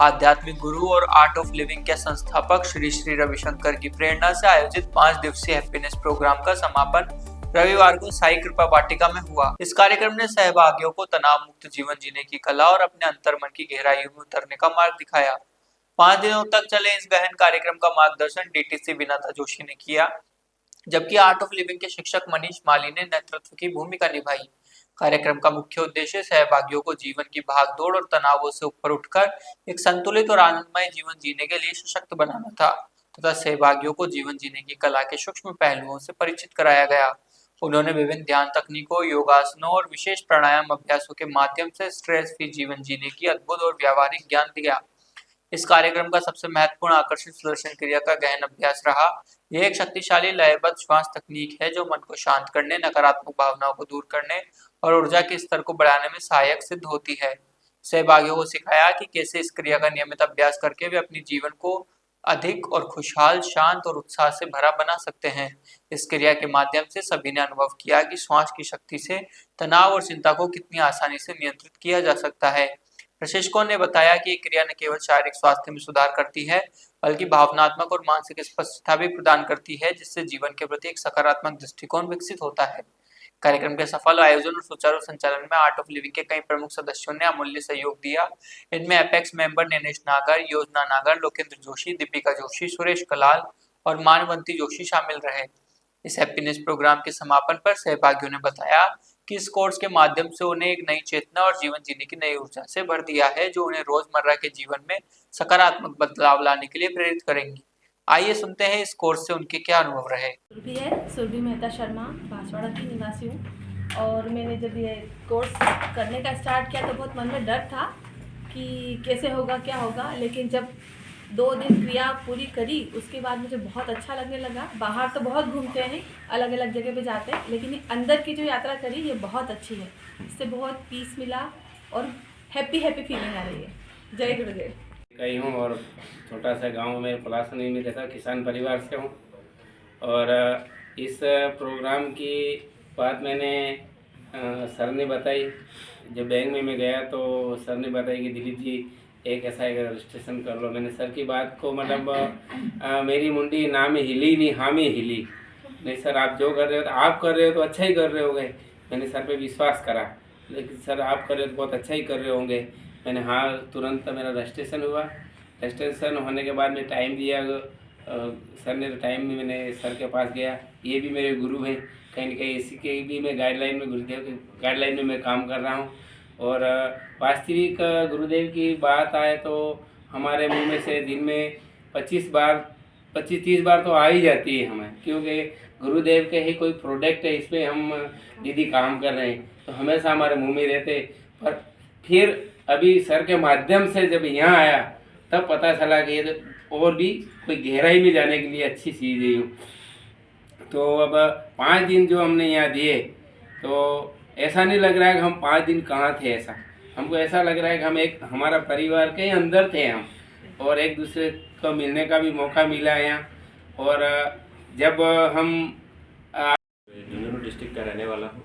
आध्यात्मिक गुरु और art of living के संस्थापक श्री श्री रविशंकर की प्रेरणा से आयोजित 5 दिवसीय हैप्पीनेस प्रोग्राम का समापन रविवार को साई कृपा वाटिका में हुआ। इस कार्यक्रम ने सहभागियों को तनाव मुक्त जीवन जीने की कला और अपने अंतर्मन की गहराइयों में उतरने का मार्ग दिखाया। 5 दिनों तक चले इस गहन कार्यक्रम का मार्गदर्शन डीटीसी विनाता जोशी ने किया, जबकि आर्ट ऑफ लिविंग के शिक्षक मनीष माली ने नेतृत्व की भूमिका निभाई। कार्यक्रम का मुख्य उद्देश्य सहभागियों को जीवन की भागदौड़ और तनावों से ऊपर उठकर एक संतुलित और आनंदमय जीवन जीने के लिए सशक्त बनाना था तथा सहभागियों को जीवन जीने की कला के सूक्ष्म पहलुओं से परिचित कराया गया। उन्होंने विभिन्न ध्यान तकनीकों, योगासनों और विशेष प्राणायाम अभ्यासों के माध्यम से स्ट्रेस फ्री जीवन जीने की अद्भुत और व्यावहारिक ज्ञान दिया। इस कार्यक्रम का सबसे महत्वपूर्ण आकर्षण सुदर्शन क्रिया का गहन अभ्यास रहा। यह एक शक्तिशाली लयबद्ध श्वास तकनीक है जो मन को शांत करने, नकारात्मक भावनाओं को दूर करने और ऊर्जा के स्तर को बढ़ाने में सहायक सिद्ध होती है। सहभागियों को सिखाया कि कैसे इस क्रिया का नियमित अभ्यास करके वे अपने जीवन को अधिक और खुशहाल, शांत और उत्साह से भरा बना सकते हैं। इस क्रिया के माध्यम से सभी ने अनुभव किया कि श्वास की शक्ति से तनाव और चिंता को कितनी आसानी से नियंत्रित किया जा सकता है। प्रशिक्षकों ने बताया कि ये क्रिया न केवल शारीरिक स्वास्थ्य में सुधार करती है, बल्कि भावनात्मक और मानसिक स्पष्टता भी प्रदान करती है, जिससे जीवन के प्रति एक सकारात्मक दृष्टिकोण विकसित होता है। कार्यक्रम के सफल आयोजन और सुचारू संचालन में आर्ट ऑफ लिविंग के कई प्रमुख सदस्यों ने अमूल्य सहयोग दिया। इनमें एपेक्स मेंबर नैनेश नागर, योजना नागर, लोकेंद्र जोशी, दीपिका जोशी, सुरेश कलाल और मानवंती जोशी शामिल रहे। इस हैप्पीनेस प्रोग्राम के समापन पर सहभागियों ने बताया कि इस कोर्स के माध्यम से उन्हें एक नई चेतना और जीवन जीने की नई ऊर्जा से भर दिया है, जो उन्हें रोजमर्रा के जीवन में सकारात्मक बदलाव लाने के लिए प्रेरित करेंगी। आइए सुनते हैं इस कोर्स से उनके क्या अनुभव रहे। सुरभि है, सुरभि मेहता शर्मा, बांसवाड़ा की निवासी हूँ। और मैंने जब ये कोर्स करने का स्टार्ट किया तो बहुत मन में डर था कि कैसे होगा, क्या होगा, लेकिन जब 2 दिन क्रिया पूरी करी उसके बाद मुझे बहुत अच्छा लगने लगा। बाहर तो बहुत घूमते हैं, अलग अलग जगह पे जाते हैं, लेकिन अंदर की जो यात्रा करी ये बहुत अच्छी है। इससे बहुत पीस मिला और हैप्पी फीलिंग आ रही है। जय गुरुदेव। कहीं हूँ और छोटा सा गांव में पलासनी में रहता, किसान परिवार से हूँ। और इस प्रोग्राम की बात मैंने सर ने बताई। जब बैंक में मैं गया तो सर ने बताया कि दिलीप जी एक ऐसा एक रजिस्ट्रेशन कर लो। मैंने सर की बात को मतलब मेरी मुंडी ना में हिली नहीं हाँ में हिली। नहीं सर, आप जो कर रहे हो तो आप कर रहे हो तो अच्छा ही कर रहे होंगे। मैंने सर पे विश्वास करा, लेकिन सर आप कर रहे हो तो बहुत अच्छा ही कर रहे होंगे। मैंने हाँ, तुरंत मेरा रजिस्ट्रेशन हुआ। रजिस्ट्रेशन होने के बाद में टाइम दिया सर ने, तो टाइम में मैंने सर के पास गया। ये भी मेरे गुरु हैं, कहीं ना कहीं इसी के भी मैं गाइडलाइन में, गुरुदेव की गाइडलाइन में मैं काम कर रहा हूँ। और वास्तविक गुरुदेव की बात आए तो हमारे मुंह में से दिन में 25-30 बार तो आ ही जाती है हमें, क्योंकि गुरुदेव के ही कोई प्रोडक्ट है, इसमें हम दीदी काम कर रहे हैं तो हमेशा हमारे मुंह में रहते। पर फिर अभी सर के माध्यम से जब यहाँ आया तब पता चला कि ये तो और भी कोई गहराई में जाने के लिए अच्छी चीज़ है यूँ। तो अब 5 दिन जो हमने यहाँ दिए तो ऐसा नहीं लग रहा है कि हम 5 दिन कहाँ थे। ऐसा हमको ऐसा लग रहा है कि हम एक हमारा परिवार के अंदर थे हम, और एक दूसरे को मिलने का भी मौका मिला यहाँ। और जब हम झुंझुनू डिस्ट्रिक्ट का रहने वाला हूँ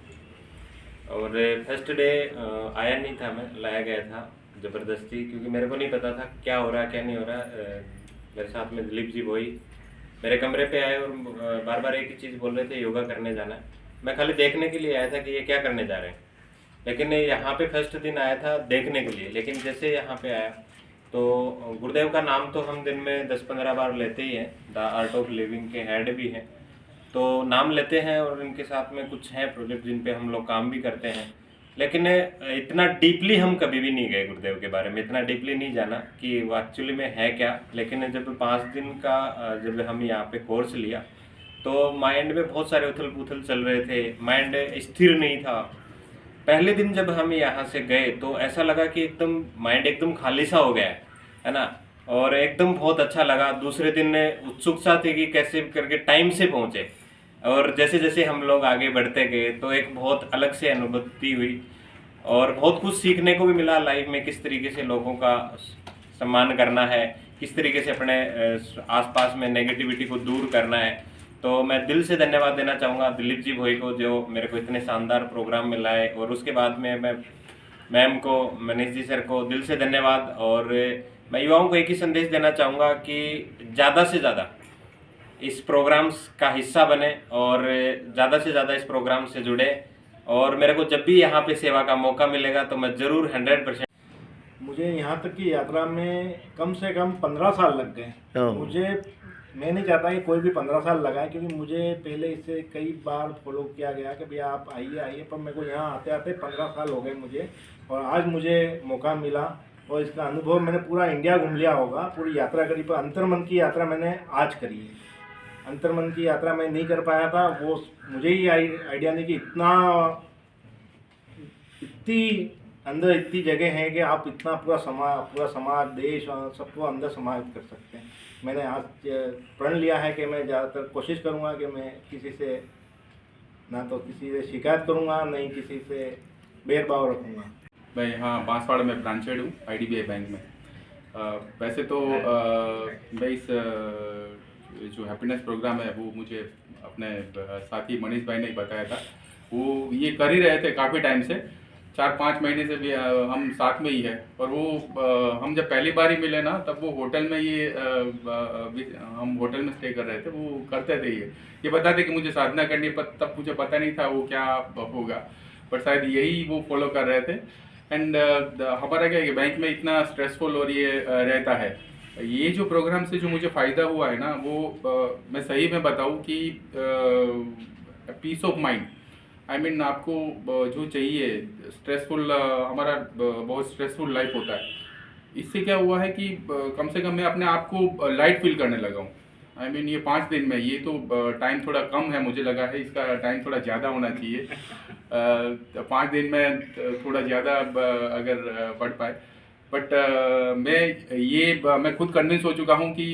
और फर्स्ट डे आया नहीं था, मैं लाया गया था ज़बरदस्ती, क्योंकि मेरे को नहीं पता था क्या हो रहा है क्या नहीं हो रहा। मेरे साथ में दिलीप जी वही मेरे कमरे पे आए और बार बार एक ही चीज़ बोल रहे थे, योगा करने जाना है। मैं खाली देखने के लिए आया था कि ये क्या करने जा रहे हैं, लेकिन यहाँ पे फर्स्ट दिन आया था देखने के लिए। लेकिन जैसे यहाँ पे आया तो गुरुदेव का नाम तो हम दिन में 10-15 बार लेते ही हैं, द आर्ट ऑफ लिविंग के हेड भी हैं तो नाम लेते हैं, और इनके साथ में कुछ है प्रोजेक्ट जिन पे हम लोग काम भी करते हैं। लेकिन इतना डीपली हम कभी भी नहीं गए गुरुदेव के बारे में, इतना डीपली नहीं जाना कि वो एक्चुअली में है क्या। लेकिन जब 5 दिन का जब हम यहाँ पे कोर्स लिया तो माइंड में बहुत सारे उथल पुथल चल रहे थे, माइंड स्थिर नहीं था। पहले दिन जब हम यहाँ से गए तो ऐसा लगा कि एकदम माइंड एकदम खाली सा हो गया है ना, और एकदम बहुत अच्छा लगा। दूसरे दिन उत्सुकता थी कि कैसे करके टाइम से पहुँचे, और जैसे जैसे हम लोग आगे बढ़ते गए तो एक बहुत अलग से अनुभूति हुई और बहुत कुछ सीखने को भी मिला लाइफ में, किस तरीके से लोगों का सम्मान करना है, किस तरीके से अपने आसपास में नेगेटिविटी को दूर करना है। तो मैं दिल से धन्यवाद देना चाहूँगा दिलीप जी भाई को, जो मेरे को इतने शानदार प्रोग्राम में लाए। और उसके बाद में मैं मैम को, मनीष जी सर को दिल से धन्यवाद। और मैं युवाओं को एक ही संदेश देना चाहूँगा कि ज़्यादा से ज़्यादा इस प्रोग्राम्स का हिस्सा बने और ज़्यादा से ज़्यादा इस प्रोग्राम से जुड़े। और मेरे को जब भी यहाँ पे सेवा का मौका मिलेगा तो मैं ज़रूर 100%। मुझे यहाँ तक की यात्रा में कम से कम 15 साल लग गए। मैं नहीं चाहता कि कोई भी 15 साल लगाए, क्योंकि मुझे पहले इससे कई बार फॉलो किया गया कि भैया आप आइए, पर मेरे को यहाँ आते आते 15 साल हो गए मुझे, और आज मुझे मौका मिला और इसका अनुभव मैंने पूरा इंडिया घूम लिया होगा, पूरी यात्रा करी, पर अंतर्मन की यात्रा मैंने आज करी है। अंतर्मन की यात्रा मैं नहीं कर पाया था, वो मुझे ही आइडिया नहीं कि इतनी अंदर इतनी जगह है कि आप इतना पूरा समाज देश और सबको अंदर समाहित कर सकते हैं। मैंने आज प्रण लिया है कि मैं ज़्यादातर कोशिश करूँगा कि मैं किसी से ना तो किसी से शिकायत करूँगा, नहीं किसी से भेदभाव रखूँगा। मैं यहाँ बांसवाड़ा में ब्रांचेड हूँ IDBI बैंक में। वैसे तो मैं इस जो हैप्पीनेस प्रोग्राम है वो मुझे अपने साथी मनीष भाई ने बताया था। वो ये कर ही रहे थे काफ़ी टाइम से, 4-5 महीने से भी हम साथ में ही है। और वो हम जब पहली बार ही मिले ना, तब वो होटल में हम होटल में स्टे कर रहे थे। वो करते थे ये बताते कि मुझे साधना करनी है, तब मुझे पता नहीं था वो क्या होगा, पर शायद यही वो फॉलो कर रहे थे। एंड हमारा क्या है कि बैंक में इतना स्ट्रेसफुल और ये रहता है, ये जो प्रोग्राम से जो मुझे फ़ायदा हुआ है ना, वो मैं सही में बताऊँ कि peace of mind, I mean आपको जो चाहिए, स्ट्रेसफुल हमारा बहुत स्ट्रेसफुल लाइफ होता है, इससे क्या हुआ है कि कम से कम मैं अपने आप को लाइट फील करने लगा हूँ। आई मीन ये 5 दिन में, ये तो टाइम थोड़ा कम है मुझे लगा है, इसका टाइम थोड़ा ज़्यादा होना चाहिए। 5 दिन में थोड़ा ज़्यादा अगर बढ़ पाए, बट मैं खुद कन्विंस हो चुका हूँ कि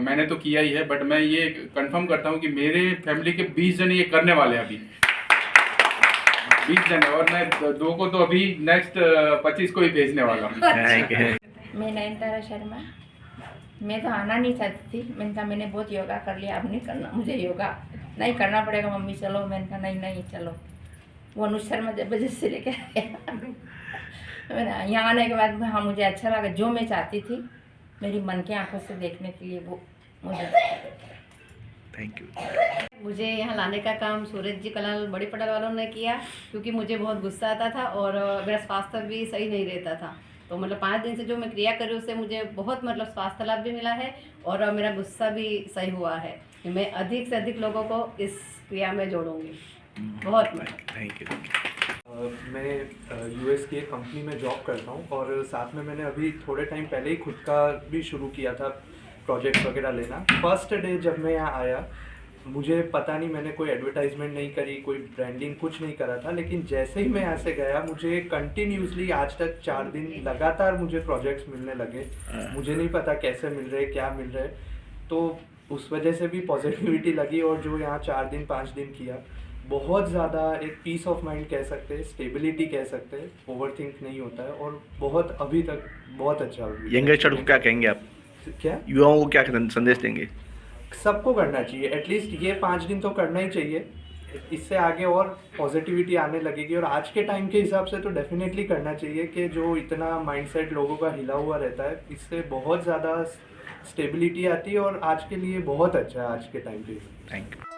मैंने तो किया ही है, बट मैं ये कंफर्म करता हूँ कि मेरे फैमिली के 20 जन ये करने वाले हैं अभी, 20 जन है, और मैं 2 को तो अभी नेक्स्ट 25 को ही भेजने वाला हूँ। मैं नयनतारा शर्मा। मैं तो आना नहीं चाहती थी, मैंने कहा मैंने बहुत योगा कर लिया, अब नहीं करना, मुझे योगा नहीं करना पड़ेगा मम्मी, चलो। मैंने कहा नहीं चलो। वो अनुज शर्मा जबरदस्ती लेके आया। मैंने यहाँ आने के बाद हाँ मुझे अच्छा लगा, जो मैं चाहती थी मेरी मन की आंखों से देखने के लिए वो मुझे। Thank you. मुझे यहाँ लाने का काम सूरज जी कलाल बड़ी पटल वालों ने किया, क्योंकि मुझे बहुत गुस्सा आता था और मेरा स्वास्थ्य भी सही नहीं रहता था। तो मतलब 5 दिन से जो मैं क्रिया करी उससे मुझे बहुत मतलब स्वास्थ्य लाभ भी मिला है और मेरा गुस्सा भी सही हुआ है। मैं अधिक से अधिक लोगों को इस क्रिया में जोड़ूंगी। बहुत थैंक यू। मैं US की एक कंपनी में जॉब करता हूँ और साथ में मैंने अभी थोड़े टाइम पहले ही खुद का भी शुरू किया था प्रोजेक्ट वगैरह लेना। फर्स्ट डे जब मैं यहाँ आया, मुझे पता नहीं, मैंने कोई एडवर्टाइजमेंट नहीं करी, कोई ब्रांडिंग कुछ नहीं करा था, लेकिन जैसे ही मैं यहाँ से गया मुझे कंटिन्यूसली आज तक 4 दिन लगातार मुझे प्रोजेक्ट्स मिलने लगे। मुझे नहीं पता कैसे मिल रहे, क्या मिल रहे, तो उस वजह से भी पॉजिटिविटी लगी। और जो यहाँ 4 दिन 5 दिन किया, बहुत ज़्यादा एक पीस ऑफ माइंड कह सकते हैं, स्टेबिलिटी कह सकते हैं, ओवरथिंक नहीं होता है और बहुत अभी तक बहुत अच्छा। यंगस्टर को क्या कहेंगे आप? क्या युवाओं को क्या संदेश देंगे? सबको करना चाहिए, एटलीस्ट ये 5 दिन तो करना ही चाहिए। इससे आगे और पॉजिटिविटी आने लगेगी और आज के टाइम के हिसाब से तो डेफिनेटली करना चाहिए कि जो इतना माइंडसेट लोगों का हिला हुआ रहता है, इससे बहुत ज़्यादा स्टेबिलिटी आती है और आज के लिए बहुत अच्छा है आज के टाइम पे। Thank you.